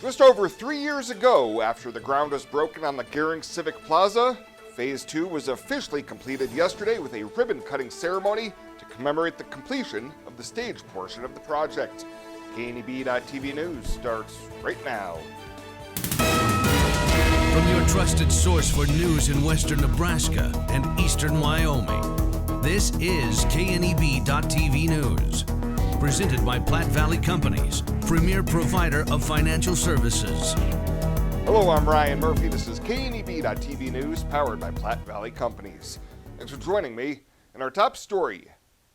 Just over 3 years ago, after the ground was broken on the Gering Civic Plaza, Phase 2 was officially completed yesterday with a ribbon-cutting ceremony to commemorate the completion of the stage portion of the project. KNEB.TV News starts right now. From your trusted source for news in western Nebraska and eastern Wyoming, this is KNEB.TV News. Presented by Platte Valley Companies, premier provider of financial services. Hello, I'm Ryan Murphy. This is KNEB.TV News, powered by Platte Valley Companies. Thanks for joining me. In our top story,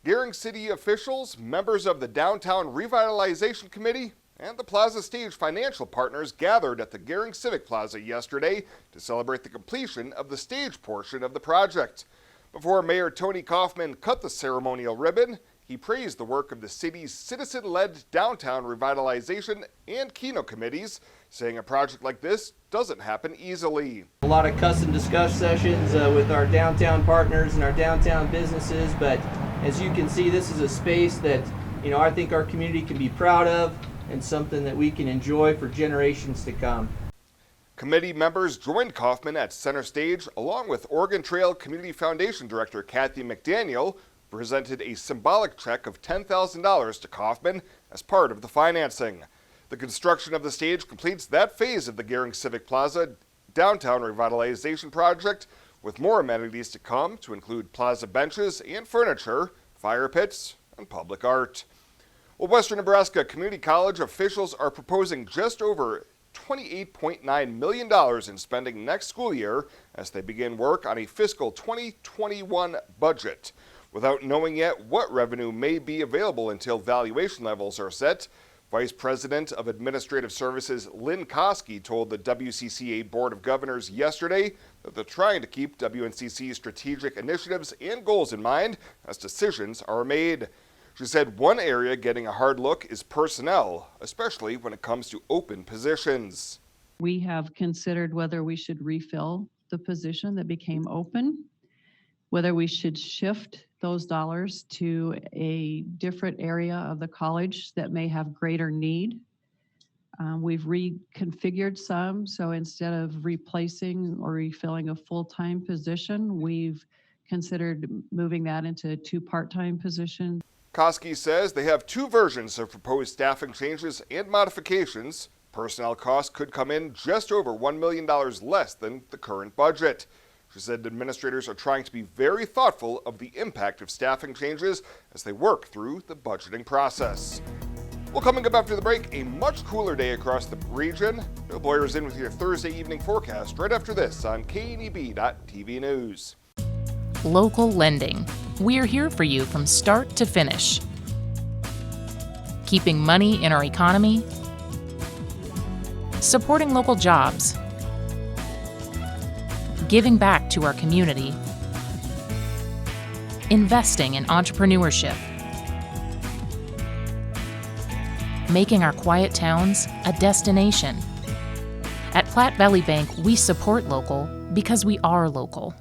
Gering City officials, members of the Downtown Revitalization Committee, and the Plaza Stage financial partners gathered at the Gering Civic Plaza yesterday to celebrate the completion of the stage portion of the project. Before Mayor Tony Kaufman cut the ceremonial ribbon, he praised the work of the city's citizen-led downtown revitalization and Keno committees, saying a project like this doesn't happen easily. A lot of custom discuss sessions with our downtown partners and our downtown businesses, but as you can see, this is a space that I think our community can be proud of and something that we can enjoy for generations to come. Committee members joined Kaufman at center stage along with Oregon Trail Community Foundation Director Kathy McDaniel, presented a symbolic check of $10,000 to Kaufman as part of the financing. The construction of the stage completes that phase of the Gering Civic Plaza downtown revitalization project, with more amenities to come to include plaza benches and furniture, fire pits, and public art. Well, Western Nebraska Community College officials are proposing just over $28.9 million in spending next school year as they begin work on a fiscal 2021 budget. Without knowing yet what revenue may be available until valuation levels are set, Vice President of Administrative Services Lynn Koski told the WCCA Board of Governors yesterday that they're trying to keep WNCC's strategic initiatives and goals in mind as decisions are made. She said one area getting a hard look is personnel, especially when it comes to open positions. We have considered whether we should refill the position that became open, whether we should shift those dollars to a different area of the college that may have greater need. We've reconfigured some, so instead of replacing or refilling a full-time position, we've considered moving that into 2 part-time positions. Koski says they have 2 versions of proposed staffing changes and modifications. Personnel costs could come in just over $1 million less than the current budget. She said administrators are trying to be very thoughtful of the impact of staffing changes as they work through the budgeting process. Well, coming up after the break, a much cooler day across the region. Bill Boyer's in with your Thursday evening forecast right after this on KNEB.TV News. Local lending. We're here for you from start to finish. Keeping money in our economy. Supporting local jobs. Giving back to our community, investing in entrepreneurship, making our quiet towns a destination. At Platte Valley Bank, we support local because we are local.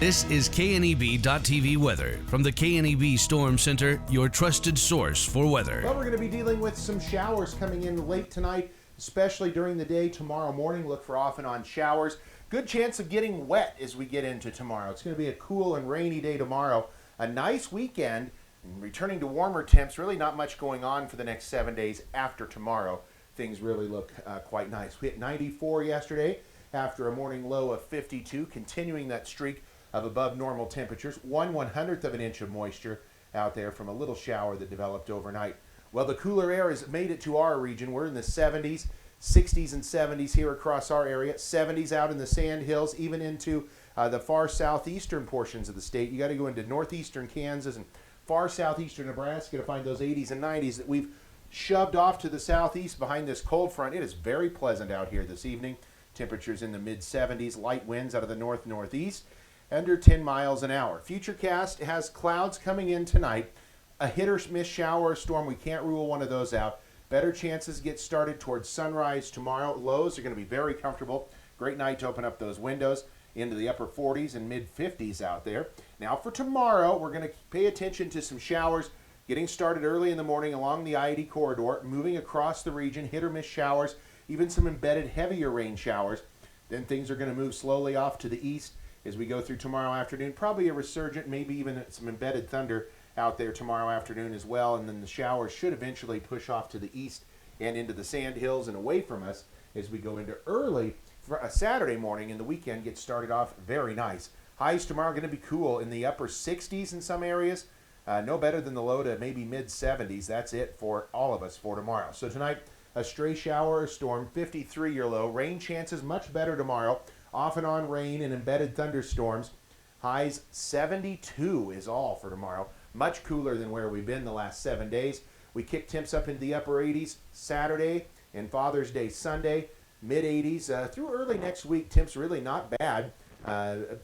This is KNEB.TV weather from the KNEB Storm Center, your trusted source for weather. Well, we're going to be dealing with some showers coming in late tonight, especially during the day. Tomorrow morning, look for off and on showers. Good chance of getting wet as we get into tomorrow. It's going to be a cool and rainy day tomorrow. A nice weekend, and returning to warmer temps. Really not much going on for the next 7 days after tomorrow. things really look quite nice. We hit 94 yesterday after a morning low of 52, continuing that streak of above normal temperatures. 1/100th of an inch of moisture out there from a little shower that developed overnight. Well, the cooler air has made it to our region. We're in the 70s, 60s and 70s here across our area, 70s out in the Sand Hills, even into the far southeastern portions of the state. You got to go into northeastern Kansas and far southeastern Nebraska to find those 80s and 90s that we've shoved off to the southeast behind this cold front. It is very pleasant out here this evening. Temperatures in the mid-70s, light winds out of the north-northeast, under 10 miles an hour. Futurecast has clouds coming in tonight. A hit or miss shower or storm, we can't rule one of those out. Better chances get started towards sunrise tomorrow. Lows are going to be very comfortable. Great night to open up those windows into the upper 40s and mid-50s out there. Now for tomorrow, we're going to pay attention to some showers getting started early in the morning along the I-80 corridor, moving across the region, hit or miss showers, even some embedded heavier rain showers. Then things are going to move slowly off to the east as we go through tomorrow afternoon. Probably a resurgent, maybe even some embedded thunder out there tomorrow afternoon as well. And then the showers should eventually push off to the east and into the Sand Hills and away from us as we go into early for a Saturday morning, and the weekend gets started off very nice. Highs tomorrow are going to be cool in the upper 60s in some areas. No better than the low to maybe mid-70s. That's it for all of us for tomorrow. So tonight, a stray shower or storm, 53 your low. Rain chances much better tomorrow. Off and on rain and embedded thunderstorms. Highs 72 is all for tomorrow. Much cooler than where we've been the last 7 days. We kick temps up into the upper 80s Saturday and Father's Day Sunday. Mid-80s through early next week. Temps really not bad.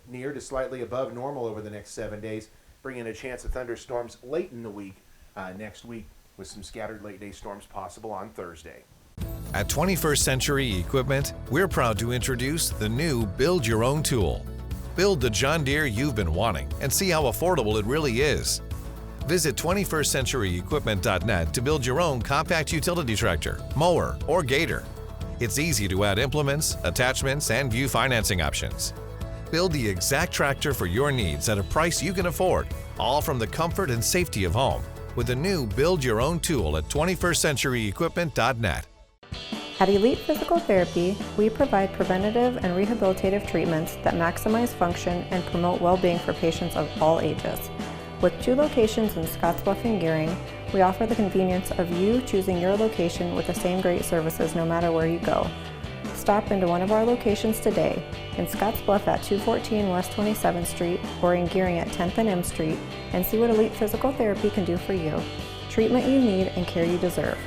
Near to slightly above normal over the next 7 days. Bringing a chance of thunderstorms late in the week next week with some scattered late day storms possible on Thursday. At 21st Century Equipment, we're proud to introduce the new Build Your Own tool. Build the John Deere you've been wanting and see how affordable it really is. Visit 21stcenturyequipment.net to build your own compact utility tractor, mower, or gator. It's easy to add implements, attachments, and view financing options. Build the exact tractor for your needs at a price you can afford, all from the comfort and safety of home, with the new Build Your Own tool at 21stcenturyequipment.net. At Elite Physical Therapy, we provide preventative and rehabilitative treatments that maximize function and promote well-being for patients of all ages. With 2 locations in Scottsbluff and Gering, we offer the convenience of you choosing your location with the same great services no matter where you go. Stop into one of our locations today, in Scottsbluff at 214 West 27th Street or in Gering at 10th and M Street, and see what Elite Physical Therapy can do for you. Treatment you need and care you deserve.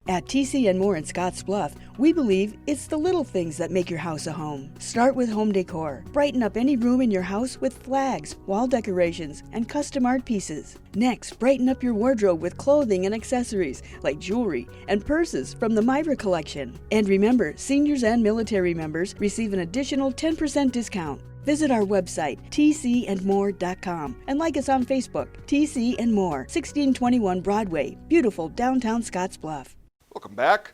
At TC and More in Scottsbluff, we believe it's the little things that make your house a home. Start with home decor. Brighten up any room in your house with flags, wall decorations, and custom art pieces. Next, brighten up your wardrobe with clothing and accessories like jewelry and purses from the Myra collection. And remember, seniors and military members receive an additional 10% discount. Visit our website, tcandmore.com, and like us on Facebook, TC and More, 1621 Broadway, beautiful downtown Scottsbluff. Welcome back.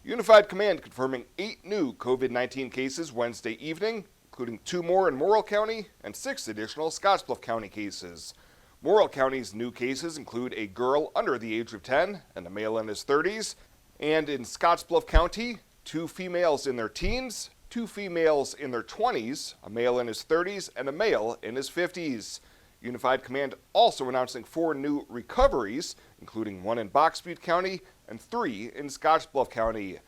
Unified Command confirming 8 new COVID-19 cases Wednesday evening, including 2 more in Morrill County and 6 additional Scottsbluff County cases. Morrill County's new cases include a girl under the age of 10 and a male in his 30s. And in Scottsbluff County, 2 females in their teens, 2 females in their 20s, a male in his 30s, and a male in his 50s. Unified Command also announcing 4 new recoveries, including 1 in Box Butte County and 3 in Scottsbluff County.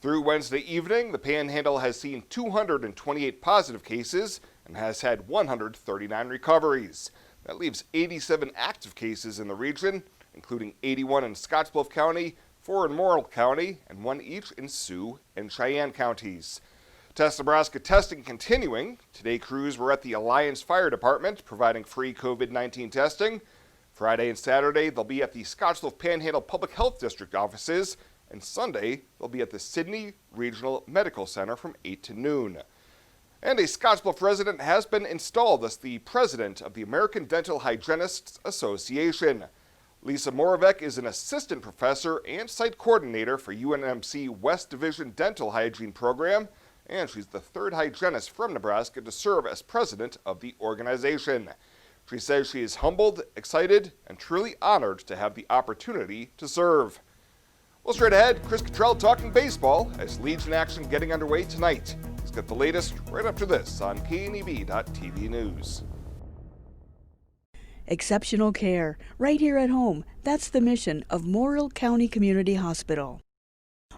Through Wednesday evening, the Panhandle has seen 228 positive cases and has had 139 recoveries. That leaves 87 active cases in the region, including 81 in Scottsbluff County, 4 in Morrill County, and 1 each in Sioux and Cheyenne counties. Test Nebraska testing continuing. Today, crews were at the Alliance Fire Department providing free COVID-19 testing. Friday and Saturday, they'll be at the Scottsbluff Panhandle Public Health District offices, and Sunday, they'll be at the Sidney Regional Medical Center from 8 to noon. And a Scottsbluff resident has been installed as the president of the American Dental Hygienists Association. Lisa Moravec is an assistant professor and site coordinator for UNMC West Division Dental Hygiene Program, and she's the 3rd hygienist from Nebraska to serve as president of the organization. She says she is humbled, excited, and truly honored to have the opportunity to serve. Well, straight ahead, Chris Cottrell talking baseball as Legion action getting underway tonight. He's got the latest right after this on KNEB.TV News. Exceptional care, right here at home. That's the mission of Morrill County Community Hospital.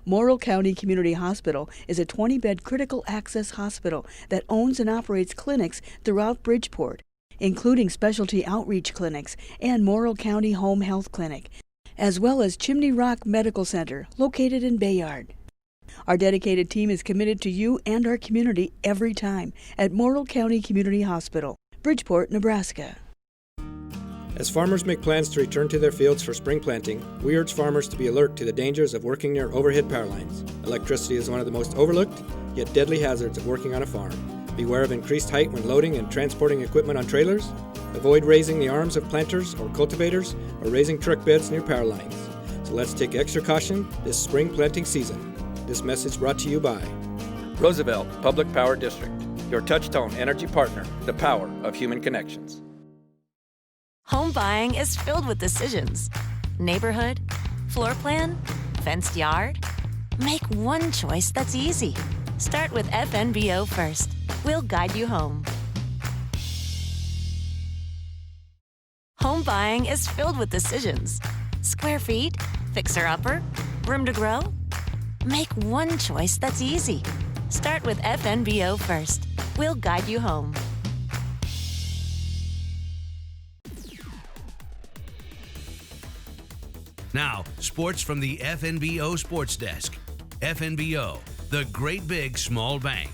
Morrill County Community Hospital is a 20-bed critical access hospital that owns and operates clinics throughout Bridgeport, including specialty outreach clinics and Morrill County Home Health Clinic, as well as Chimney Rock Medical Center, located in Bayard. Our dedicated team is committed to you and our community every time at Morrill County Community Hospital, Bridgeport, Nebraska. As farmers make plans to return to their fields for spring planting, we urge farmers to be alert to the dangers of working near overhead power lines. Electricity is one of the most overlooked, yet deadly hazards of working on a farm. Beware of increased height when loading and transporting equipment on trailers. Avoid raising the arms of planters or cultivators or raising truck beds near power lines. So let's take extra caution this spring planting season. This message brought to you by Roosevelt Public Power District, your touch-tone energy partner, the power of human connections. Home buying is filled with decisions. Neighborhood, floor plan, fenced yard. Make one choice that's easy. Start with FNBO first. We'll guide you home. Home buying is filled with decisions. Square feet, fixer-upper, room to grow. Make one choice that's easy. Start with FNBO first. We'll guide you home. Now, sports from the FNBO Sports Desk. FNBO, the great big small bank.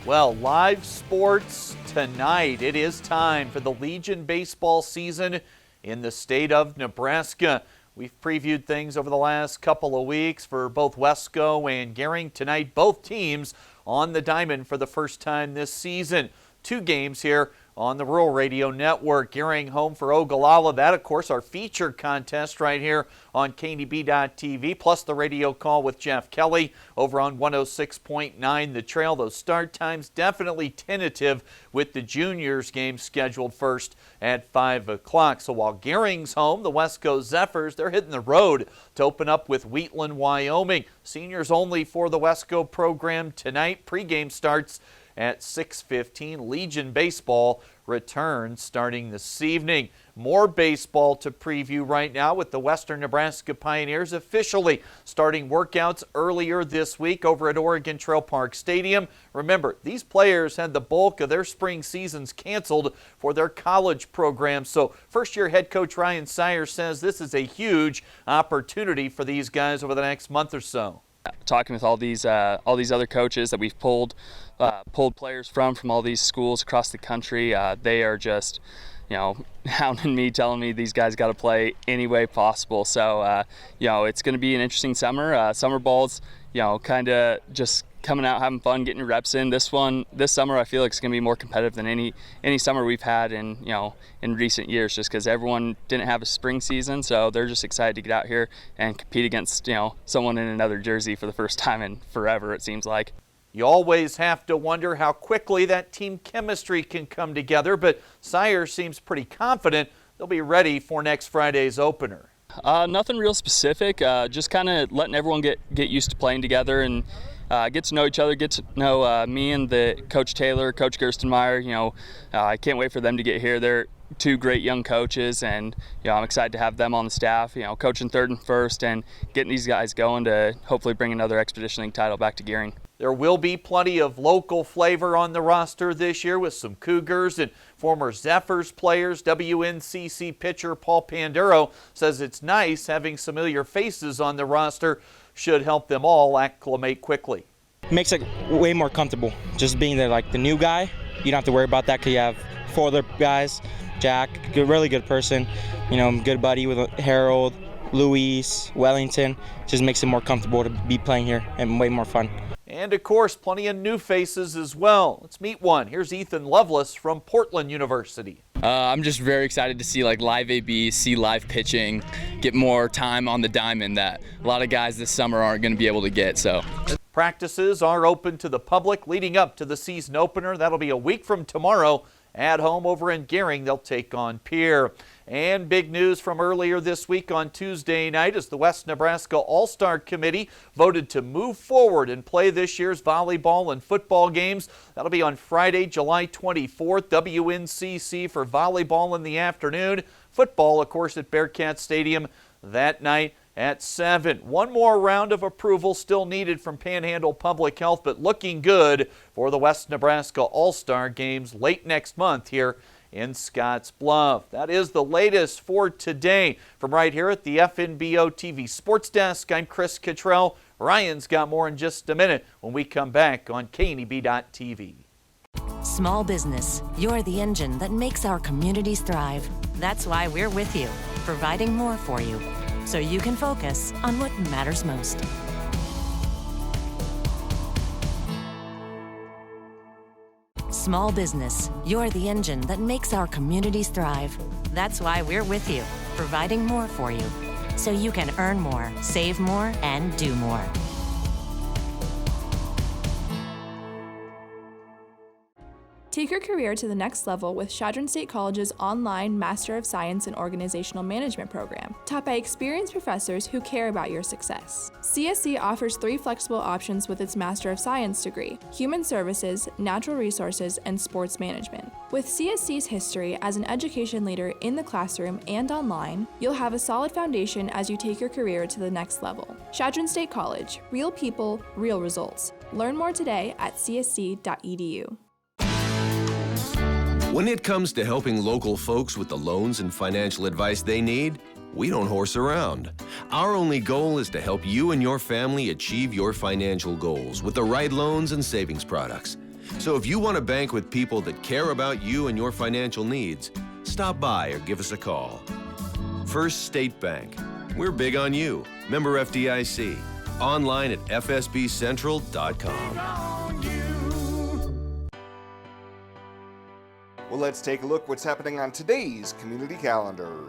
Well, live sports tonight. It is time for the Legion baseball season in the state of Nebraska. We've previewed things over the last couple of weeks for both Wesco and Gering. Tonight, both teams on the diamond for the first time this season. 2 games here on the Rural Radio Network. Gering home for Ogallala. That, of course, our feature contest right here on KNEB.TV, plus the radio call with Jeff Kelly over on 106.9 The Trail. Those start times definitely tentative with the juniors game scheduled first at 5 o'clock. So while Gering's home, the Wesco Zephyrs, they're hitting the road to open up with Wheatland, Wyoming. Seniors only for the Wesco program tonight. Pregame starts at 6:15. Legion baseball returns starting this evening. More baseball to preview right now with the Western Nebraska Pioneers officially starting workouts earlier this week over at Oregon Trail Park Stadium. Remember, these players had the bulk of their spring seasons canceled for their college programs. So first-year head coach Ryan Sire says this is a huge opportunity for these guys over the next month or so. Talking with all these other coaches that we've pulled players from all these schools across the country, they are just, hounding me, telling me these guys got to play any way possible. So, it's going to be an interesting summer. Summer ball's, kind of just coming out, having fun, getting your reps in. This summer, I feel like it's going to be more competitive than any summer we've had in recent years, just because everyone didn't have a spring season, so they're just excited to get out here and compete against, someone in another jersey for the first time in forever, it seems like. You always have to wonder how quickly that team chemistry can come together, but Sire seems pretty confident they'll be ready for next Friday's opener. Nothing real specific, just kind of letting everyone get used to playing together and get to know each other, get to know me and the Coach Taylor, Coach Gerstenmeyer. I can't wait for them to get here. They're 2 great young coaches, and I'm excited to have them on the staff, coaching third and first and getting these guys going to hopefully bring another Expedition League title back to Gering. There will be plenty of local flavor on the roster this year with some Cougars and former Zephyrs players. WNCC pitcher Paul Panduro says it's nice having familiar faces on the roster, should help them all acclimate quickly. Makes it way more comfortable just being there, like the new guy. You don't have to worry about that because you have 4 other guys. Jack, really good person, good buddy with Harold, Luis, Wellington. Just makes it more comfortable to be playing here and way more fun. And of course, plenty of new faces as well. Let's meet one. Here's Ethan Loveless from Portland University. I'm just very excited to see live AB, see live pitching, get more time on the diamond that a lot of guys this summer aren't going to be able to get. So practices are open to the public leading up to the season opener. That'll be a week from tomorrow At home over in Gering, they'll take on Pierre. And big news from earlier this week on Tuesday night as the West Nebraska All-Star Committee voted to move forward and play this year's volleyball and football games. That'll be on Friday, July 24th, WNCC for volleyball in the afternoon. Football, of course, at Bearcat Stadium that night at 7. One more round of approval still needed from Panhandle Public Health, but looking good for the West Nebraska All-Star Games late next month here in Scottsbluff. That is the latest for today. From right here at the FNBO TV Sports Desk, I'm Chris Cottrell. Ryan's got more in just a minute when we come back on KNEB.TV. Small business, you're the engine that makes our communities thrive. That's why we're with you, providing more for you, so you can focus on what matters most. Small business, you're the engine that makes our communities thrive. That's why we're with you, providing more for you, so you can earn more, save more, and do more. Take your career to the next level with Chadron State College's online Master of Science in Organizational Management program, taught by experienced professors who care about your success. CSC offers 3 flexible options with its Master of Science degree: Human Services, Natural Resources, and Sports Management. With CSC's history as an education leader in the classroom and online, you'll have a solid foundation as you take your career to the next level. Chadron State College, real people, real results. Learn more today at csc.edu. When it comes to helping local folks with the loans and financial advice they need, we don't horse around. Our only goal is to help you and your family achieve your financial goals with the right loans and savings products. So if you want to bank with people that care about you and your financial needs, stop by or give us a call. First State Bank. We're big on you. Member FDIC. Online at fsbcentral.com. Well, let's take a look what's happening on today's community calendar.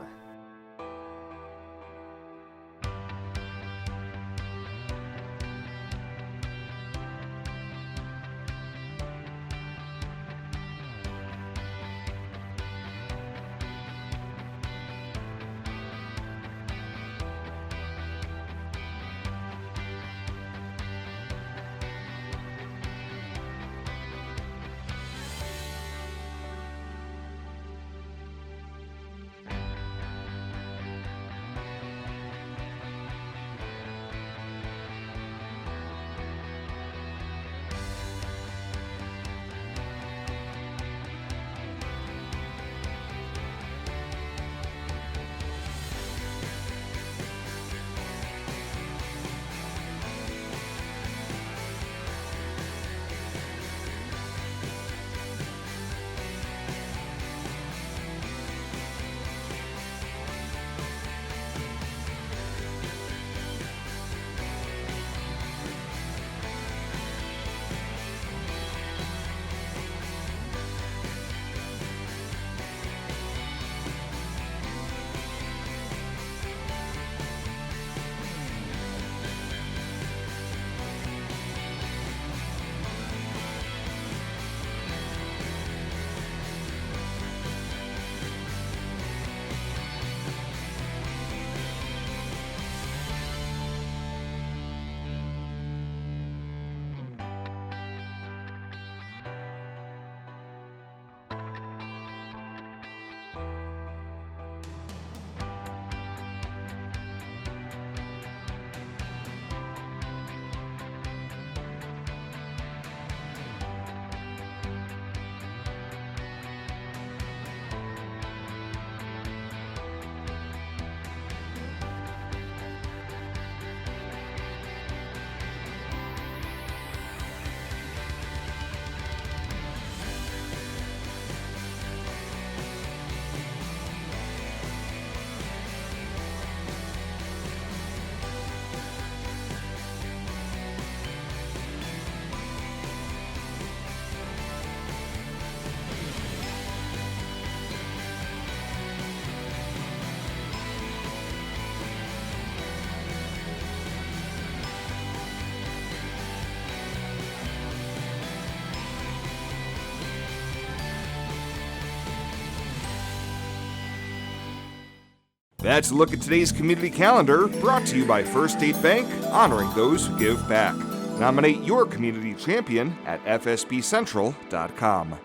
That's a look at today's community calendar, brought to you by First State Bank, honoring those who give back. Nominate your community champion at fsbcentral.com.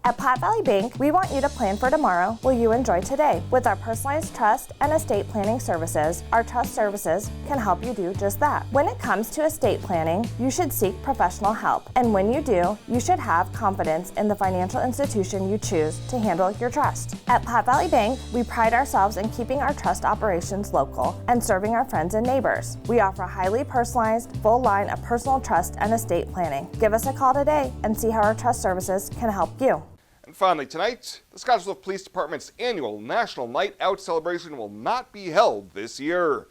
At Platte Valley Bank, we want you to plan for tomorrow while you enjoy today. With our personalized trust and estate planning services, our trust services can help you do just that. When it comes to estate planning, you should seek professional help. And when you do, you should have confidence in the financial institution you choose to handle your trust. At Platte Valley Bank, we pride ourselves in keeping our trust operations local and serving our friends and neighbors. We offer a highly personalized, full line of personal trust and estate planning. Give us a call today and see how our trust services can help you. And finally tonight, the Scottsbluff Police Department's annual National Night Out celebration will not be held this year.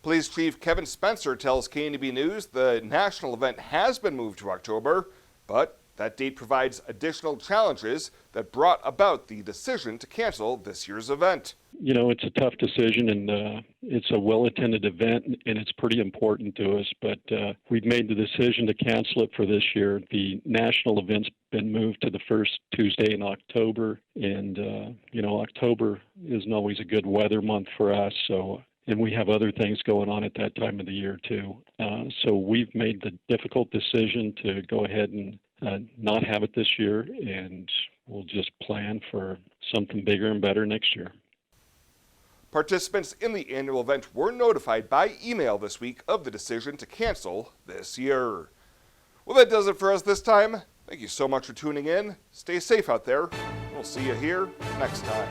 Police Chief Kevin Spencer tells KNB News the national event has been moved to October, but that date provides additional challenges that brought about the decision to cancel this year's event. You know, it's a tough decision, and it's a well-attended event, and it's pretty important to us, but we've made the decision to cancel it for this year. The national event's been moved to the first Tuesday in October, and, you know, October isn't always a good weather month for us, and we have other things going on at that time of the year, too. So we've made the difficult decision to go ahead and not have it this year, and we'll just plan for something bigger and better next year. Participants in the annual event were notified by email this week of the decision to cancel this year. Well, that does it for us this time. Thank you so much for tuning in. Stay safe out there. We'll see you here next time.